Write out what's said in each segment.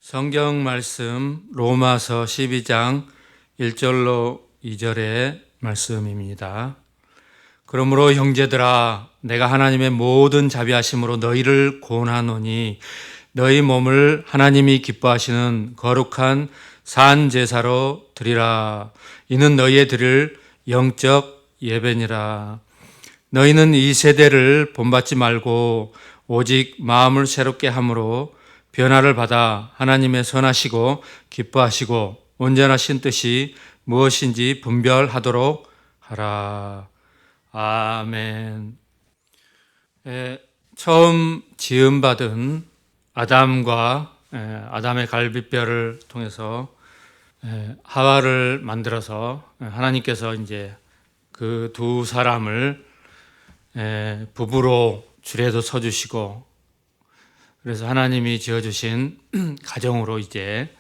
성경 말씀 로마서 12장 1절로 2절의 말씀입니다. 그러므로 형제들아 내가 하나님의 모든 자비하심으로 너희를 고난하노니 너희 몸을 하나님이 기뻐하시는 거룩한 산 제사로 드리라. 이는 너희의 드릴 영적 예배니라. 너희는 이 세대를 본받지 말고 오직 마음을 새롭게 함으로 변화를 받아 하나님의 선하시고 기뻐하시고 온전하신 뜻이 무엇인지 분별하도록 하라. 아멘. 처음 지음받은 아담과 아담의 갈빗뼈를 통해서 하와를 만들어서 하나님께서 이제 그 두 사람을 부부로 줄에도 서주시고, 그래서 하나님이 지어주신 가정으로 이제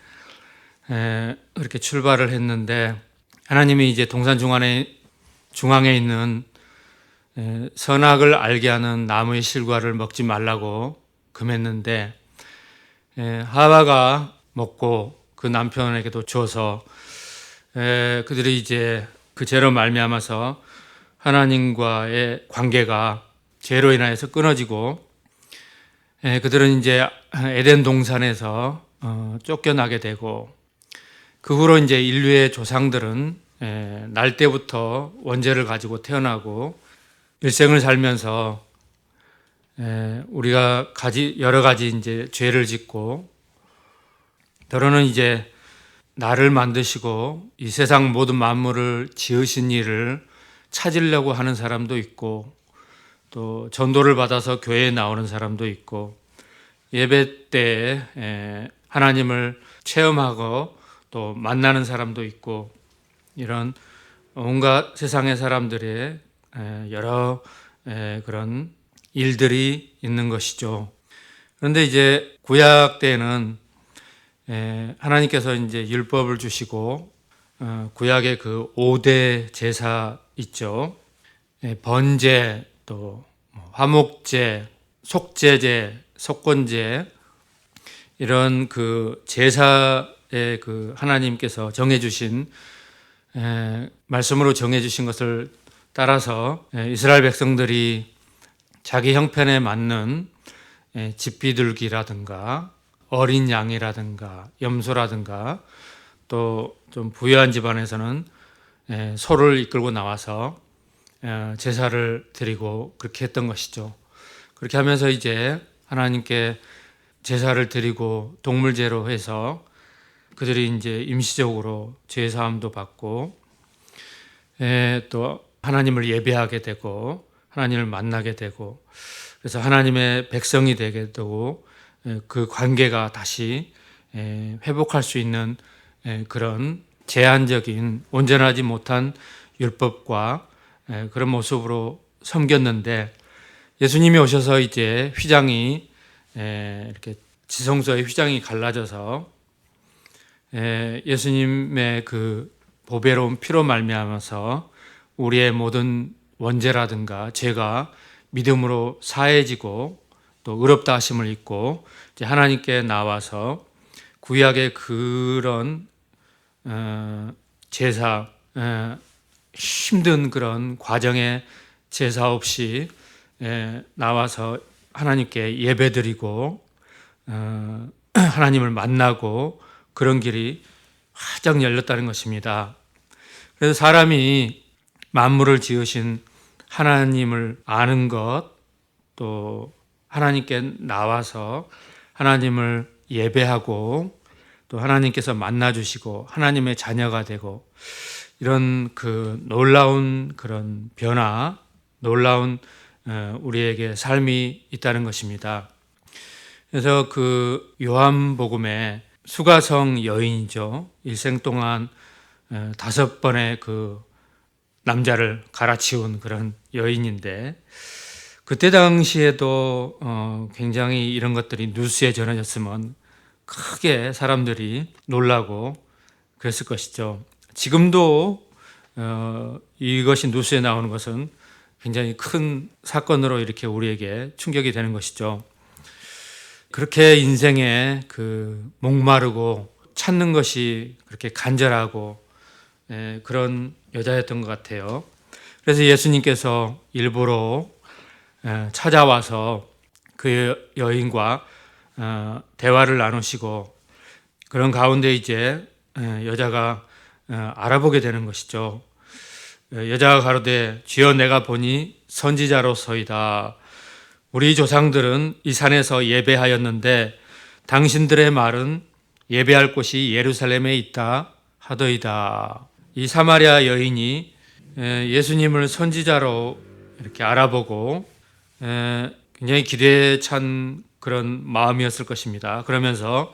그렇게 출발을 했는데, 하나님이 이제 동산 중앙에 있는 선악을 알게 하는 나무의 실과를 먹지 말라고 금했는데, 하와가 먹고 그 남편에게도 줘서 그들이 이제 그 죄로 말미암아서 하나님과의 관계가 죄로 인하여서 끊어지고, 그들은 이제 에덴 동산에서 쫓겨나게 되고, 그 후로 이제 인류의 조상들은 날 때부터 원죄를 가지고 태어나고 일생을 살면서 우리가 여러 가지 이제 죄를 짓고, 때로는 이제 나를 만드시고 이 세상 모든 만물을 지으신 이를 찾으려고 하는 사람도 있고, 또 전도를 받아서 교회에 나오는 사람도 있고, 예배 때 하나님을 체험하고 또 만나는 사람도 있고, 이런 온갖 세상의 사람들의 여러 그런 일들이 있는 것이죠. 그런데 이제 구약 때는 하나님께서 이제 율법을 주시고, 구약의 그 5대 제사 있죠. 번제, 또 화목제, 속죄제, 속건제, 이런 그 제사의 그 하나님께서 정해주신 말씀으로 정해주신 것을 따라서 이스라엘 백성들이 자기 형편에 맞는 집비둘기라든가 어린 양이라든가 염소라든가, 또 좀 부유한 집안에서는 소를 이끌고 나와서 제사를 드리고 그렇게 했던 것이죠. 그렇게 하면서 이제 하나님께 제사를 드리고 동물제로 해서 그들이 이제 임시적으로 죄 사함도 받고, 또 하나님을 예배하게 되고 하나님을 만나게 되고, 그래서 하나님의 백성이 되게 되고 그 관계가 다시 회복할 수 있는 그런 제한적인 온전하지 못한 율법과 그런 모습으로 섬겼는데, 예수님이 오셔서 이제 휘장이 이렇게 지성소의 휘장이 갈라져서 예수님의 그 보배로운 피로 말미암아서 우리의 모든 원죄라든가 죄가 믿음으로 사해지고 또 의롭다 하심을 입고 이제 하나님께 나와서 구약의 그런 제사, 힘든 그런 과정의 제사 없이 나와서 하나님께 예배드리고 하나님을 만나고 그런 길이 활짝 열렸다는 것입니다. 그래서 사람이 만물을 지으신 하나님을 아는 것, 또 하나님께 나와서 하나님을 예배하고 또 하나님께서 만나주시고 하나님의 자녀가 되고, 이런 그 놀라운 그런 변화, 놀라운 우리에게 삶이 있다는 것입니다. 그래서 그 요한복음에 수가성 여인이죠. 일생 동안 5번의 그 남자를 갈아치운 그런 여인인데, 그때 당시에도 굉장히 이런 것들이 뉴스에 전해졌으면 크게 사람들이 놀라고 그랬을 것이죠. 지금도 이것이 뉴스에 나오는 것은 굉장히 큰 사건으로 이렇게 우리에게 충격이 되는 것이죠. 그렇게 인생에 그 목마르고 찾는 것이 그렇게 간절하고 그런 여자였던 것 같아요. 그래서 예수님께서 일부러 찾아와서 그 여인과 대화를 나누시고 그런 가운데 이제 여자가 알아보게 되는 것이죠. 여자가 가로되 주여 내가 보니 선지자로서이다. 우리 조상들은 이 산에서 예배하였는데 당신들의 말은 예배할 곳이 예루살렘에 있다 하더이다. 이 사마리아 여인이 예수님을 선지자로 이렇게 알아보고 굉장히 기대에 찬 그런 마음이었을 것입니다. 그러면서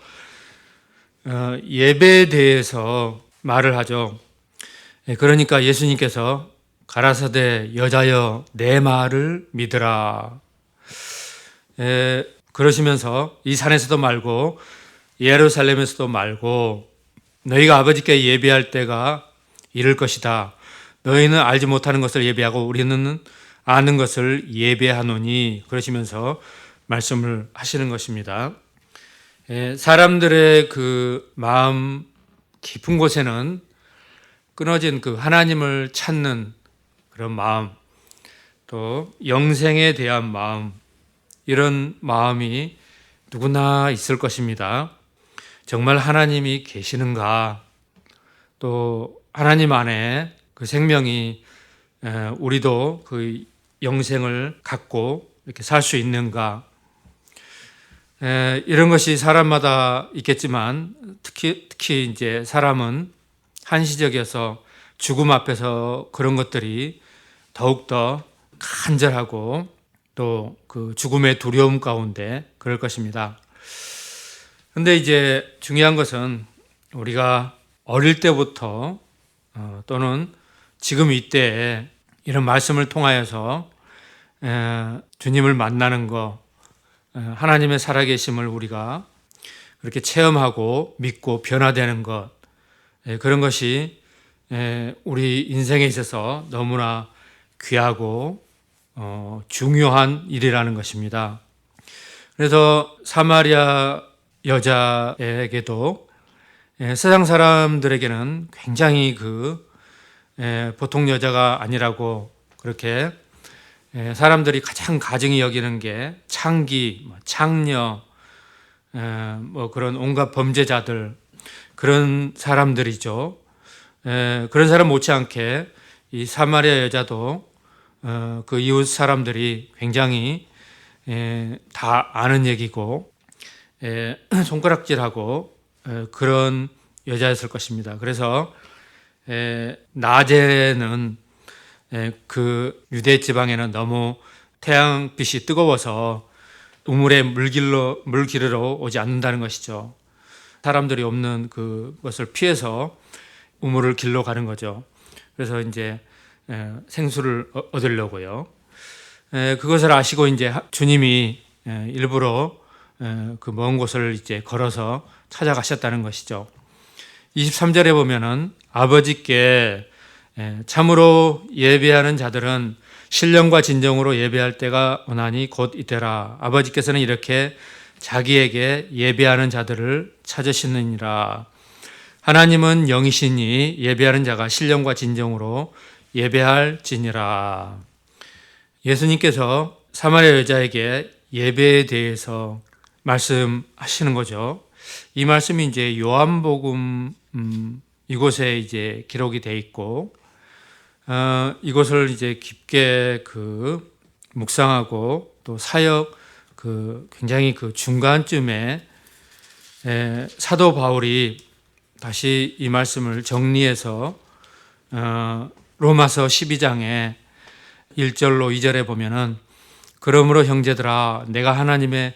예배에 대해서 말을 하죠. 그러니까 예수님께서 가라사대 여자여 내 말을 믿으라. 그러시면서 이 산에서도 말고 예루살렘에서도 말고 너희가 아버지께 예배할 때가 이를 것이다. 너희는 알지 못하는 것을 예배하고 우리는 아는 것을 예배하노니 그러시면서 말씀을 하시는 것입니다. 사람들의 그 마음 깊은 곳에는 끊어진 그 하나님을 찾는 그런 마음, 또 영생에 대한 마음, 이런 마음이 누구나 있을 것입니다. 정말 하나님이 계시는가? 또 하나님 안에 그 생명이 우리도 그 영생을 갖고 이렇게 살 수 있는가? 이런 것이 사람마다 있겠지만 특히 이제 사람은 한시적이어서 죽음 앞에서 그런 것들이 더욱더 간절하고 또 그 죽음의 두려움 가운데 그럴 것입니다. 근데 이제 중요한 것은 우리가 어릴 때부터 또는 지금 이때에 이런 말씀을 통하여서 주님을 만나는 것, 하나님의 살아계심을 우리가 그렇게 체험하고 믿고 변화되는 것, 그런 것이 우리 인생에 있어서 너무나 귀하고 중요한 일이라는 것입니다. 그래서 사마리아 여자에게도 세상 사람들에게는 굉장히 그 보통 여자가 아니라고 그렇게 사람들이 가장 가증히 여기는 게 창기, 창녀, 뭐 그런 온갖 범죄자들, 그런 사람들이죠. 그런 사람 못지않게 이 사마리아 여자도 그 이웃 사람들이 굉장히 다 아는 얘기고 손가락질하고 그런 여자였을 것입니다. 그래서 낮에는 그 유대 지방에는 너무 태양빛이 뜨거워서 우물에 물 기르러 오지 않는다는 것이죠. 사람들이 없는 그것을 피해서 우물을 길러 가는 거죠. 그래서 이제 생수를 얻으려고요. 그것을 아시고 이제 주님이 일부러 그 먼 곳을 이제 걸어서 찾아가셨다는 것이죠. 23절에 보면은 아버지께 참으로 예배하는 자들은 신령과 진정으로 예배할 때가 오나니 곧 이때라. 아버지께서는 이렇게 자기에게 예배하는 자들을 찾으시느니라. 하나님은 영이시니 예배하는 자가 신령과 진정으로 예배할지니라. 예수님께서 사마리아 여자에게 예배에 대해서 말씀하시는 거죠. 이 말씀이 이제 요한복음 이곳에 이제 기록이 돼 있고 이것을 이제 깊게 그 묵상하고 또 사역 굉장히 그 중간쯤에 사도 바울이 다시 이 말씀을 정리해서 로마서 12장에 1절로 2절에 보면은 그러므로 형제들아 내가 하나님의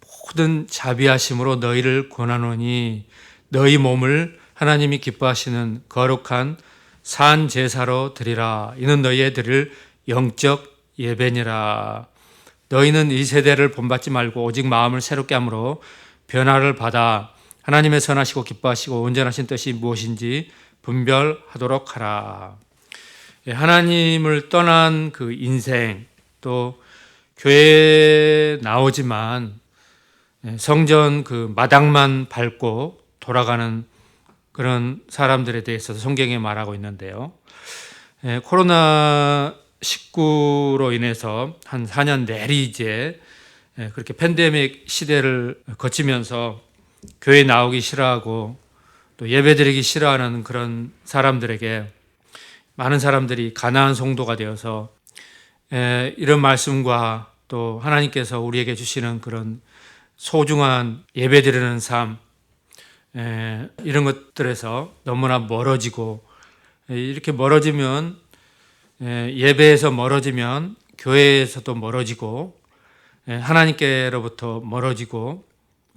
모든 자비하심으로 너희를 권하노니 너희 몸을 하나님이 기뻐하시는 거룩한 산 제사로 드리라. 이는 너희의 드릴 영적 예배니라. 너희는 이 세대를 본받지 말고 오직 마음을 새롭게 함으로 변화를 받아 하나님의 선하시고 기뻐하시고 온전하신 뜻이 무엇인지 분별하도록 하라. 하나님을 떠난 그 인생, 또 교회에 나오지만 성전 그 마당만 밟고 돌아가는 그런 사람들에 대해서 성경에 말하고 있는데요. 코로나19로 인해서 한 4년 내리 이제 그렇게 팬데믹 시대를 거치면서 교회 나오기 싫어하고 또 예배드리기 싫어하는 그런 사람들에게 많은 사람들이 가나안 성도가 되어서 이런 말씀과 또 하나님께서 우리에게 주시는 그런 소중한 예배드리는 삶, 이런 것들에서 너무나 멀어지고, 이렇게 멀어지면 예배에서 멀어지면 교회에서도 멀어지고 하나님께로부터 멀어지고,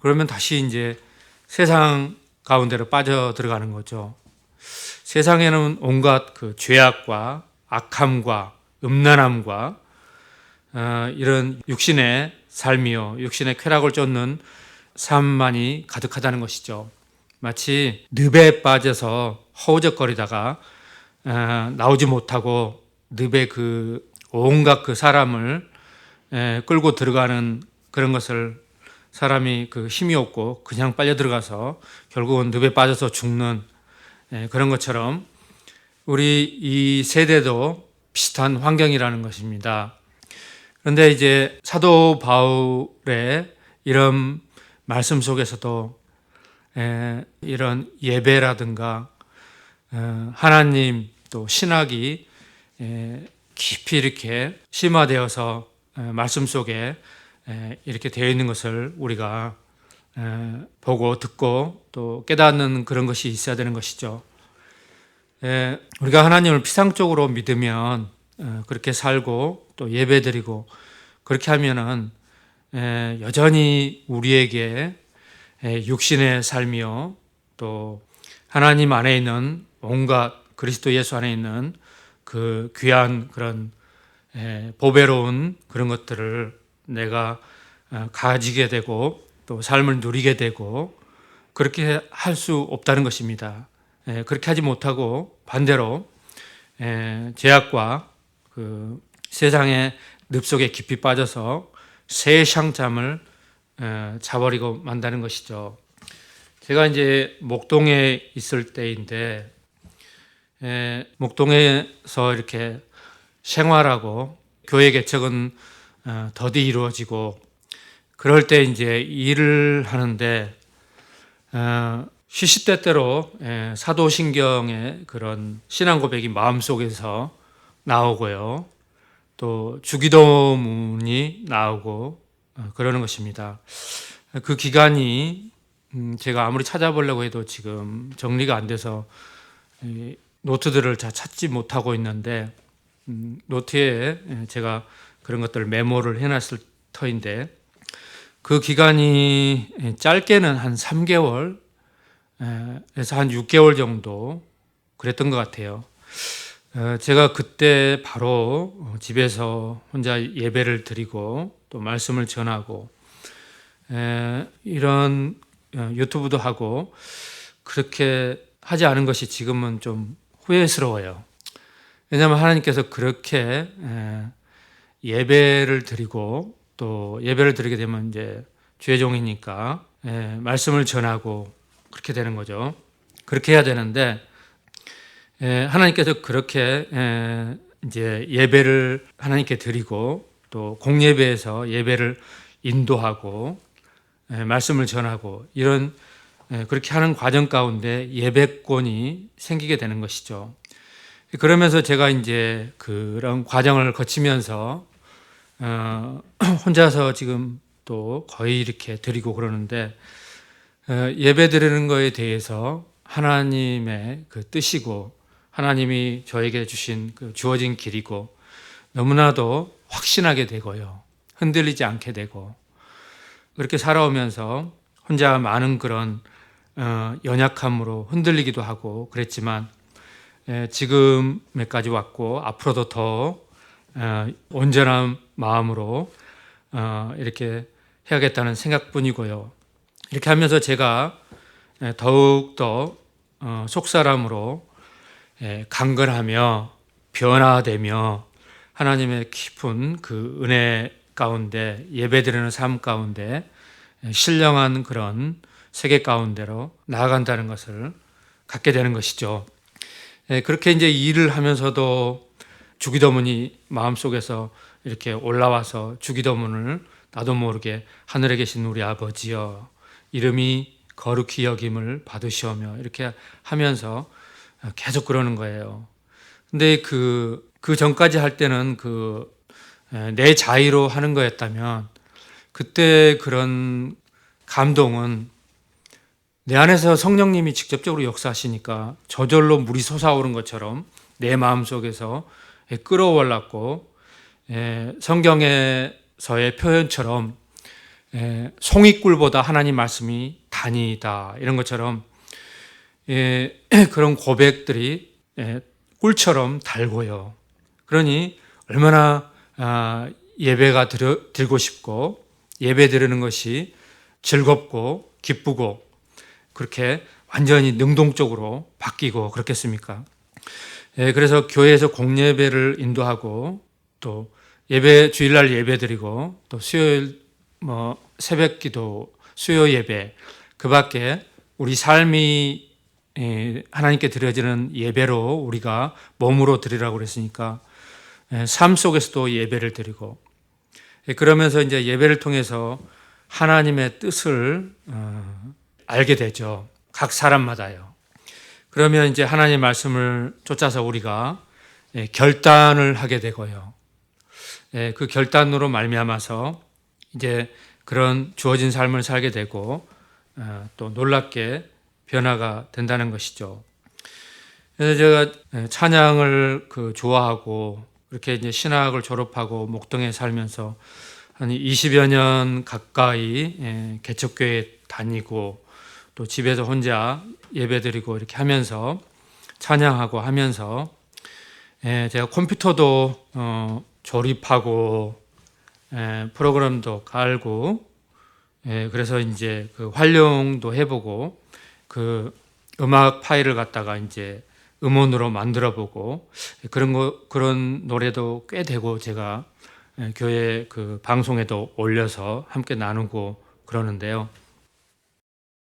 그러면 다시 이제 세상 가운데로 빠져 들어가는 거죠. 세상에는 온갖 그 죄악과 악함과 음란함과 이런 육신의 삶이요, 육신의 쾌락을 쫓는 삶만이 가득하다는 것이죠. 마치 늪에 빠져서 허우적거리다가 나오지 못하고 늪에 그 온갖 그 사람을 끌고 들어가는 그런 것을 사람이 그 힘이 없고 그냥 빨려 들어가서 결국은 늪에 빠져서 죽는 그런 것처럼 우리 이 세대도 비슷한 환경이라는 것입니다. 그런데 이제 사도 바울의 이런 말씀 속에서도 이런 예배라든가 하나님 또 신학이 깊이 이렇게 심화되어서 말씀 속에 이렇게 되어 있는 것을 우리가 보고 듣고 또 깨닫는 그런 것이 있어야 되는 것이죠. 우리가 하나님을 피상적으로 믿으면 그렇게 살고 또 예배드리고 그렇게 하면은 여전히 우리에게 육신의 삶이요 또 하나님 안에 있는 온갖 그리스도 예수 안에 있는 그 귀한 그런 보배로운 그런 것들을 내가 가지게 되고 또 삶을 누리게 되고 그렇게 할 수 없다는 것입니다. 그렇게 하지 못하고 반대로 죄악과 그 세상의 늪 속에 깊이 빠져서 새샹잠을 자버리고 만다는 것이죠. 제가 이제 목동에 있을 때인데 목동에서 이렇게 생활하고 교회 개척은 더디 이루어지고 그럴 때 이제 일을 하는데 시시때때로 사도신경의 그런 신앙 고백이 마음속에서 나오고요. 또 주기도문이 나오고 그러는 것입니다. 그 기간이 제가 아무리 찾아보려고 해도 지금 정리가 안 돼서 노트들을 다 찾지 못하고 있는데 노트에 제가 그런 것들을 메모를 해놨을 터인데 그 기간이 짧게는 한 3개월에서 한 6개월 정도 그랬던 것 같아요. 제가 그때 바로 집에서 혼자 예배를 드리고 또 말씀을 전하고 이런 유튜브도 하고 그렇게 하지 않은 것이 지금은 좀 후회스러워요. 왜냐하면 하나님께서 그렇게 예배를 드리고 또 예배를 드리게 되면 이제 죄종이니까 말씀을 전하고 그렇게 되는 거죠. 그렇게 해야 되는데 하나님께서 그렇게 이제 예배를 하나님께 드리고 또 공예배에서 예배를 인도하고 말씀을 전하고 이런 그렇게 하는 과정 가운데 예배권이 생기게 되는 것이죠. 그러면서 제가 이제 그런 과정을 거치면서 혼자서 지금 또 거의 이렇게 드리고 그러는데 예배 드리는 거에 대해서 하나님의 그 뜻이고 하나님이 저에게 주신 그 주어진 길이고 너무나도 확신하게 되고요. 흔들리지 않게 되고 그렇게 살아오면서 혼자 많은 그런 연약함으로 흔들리기도 하고 그랬지만 지금에까지 왔고 앞으로도 더 온전한 마음으로 이렇게 해야겠다는 생각뿐이고요. 이렇게 하면서 제가 더욱더 속사람으로 강건하며 변화되며 하나님의 깊은 그 은혜 가운데 예배드리는 삶 가운데 신령한 그런 세계 가운데로 나아간다는 것을 갖게 되는 것이죠. 그렇게 이제 일을 하면서도 주기도문이 마음속에서 이렇게 올라와서 주기도문을 나도 모르게 하늘에 계신 우리 아버지여 이름이 거룩히 여김을 받으시오며 이렇게 하면서 계속 그러는 거예요. 근데 그 전까지 할 때는 내 자의로 하는 거였다면 그때 그런 감동은 내 안에서 성령님이 직접적으로 역사하시니까 저절로 물이 솟아오른 것처럼 내 마음속에서 끌어올랐고 성경에서의 표현처럼 송이꿀보다 하나님 말씀이 단이다 이런 것처럼 그런 고백들이 꿀처럼 달고요. 그러니 얼마나 예배가 드리고 싶고 예배 드리는 것이 즐겁고 기쁘고 그렇게 완전히 능동적으로 바뀌고 그렇겠습니까? 그래서 교회에서 공예배를 인도하고 또 주일날 예배 드리고 또 수요일 새벽기도 수요 예배 그 밖에 우리 삶이 하나님께 드려지는 예배로 우리가 몸으로 드리라고 그랬으니까 삶 속에서도 예배를 드리고 그러면서 이제 예배를 통해서 하나님의 뜻을 알게 되죠. 각 사람마다요. 그러면 이제 하나님의 말씀을 쫓아서 우리가 결단을 하게 되고요. 그 결단으로 말미암아서 이제 그런 주어진 삶을 살게 되고 또 놀랍게 변화가 된다는 것이죠. 그래서 제가 찬양을 좋아하고 이렇게 이제 신학을 졸업하고 목동에 살면서 한 20여 년 가까이 개척교회 다니고 또 집에서 혼자 예배드리고 이렇게 하면서 찬양하고 하면서 제가 컴퓨터도 조립하고 프로그램도 깔고 그래서 이제 그 활용도 해보고 그 음악 파일을 갖다가 이제 음원으로 만들어보고 그런 노래도 꽤 되고 제가 교회 그 방송에도 올려서 함께 나누고 그러는데요.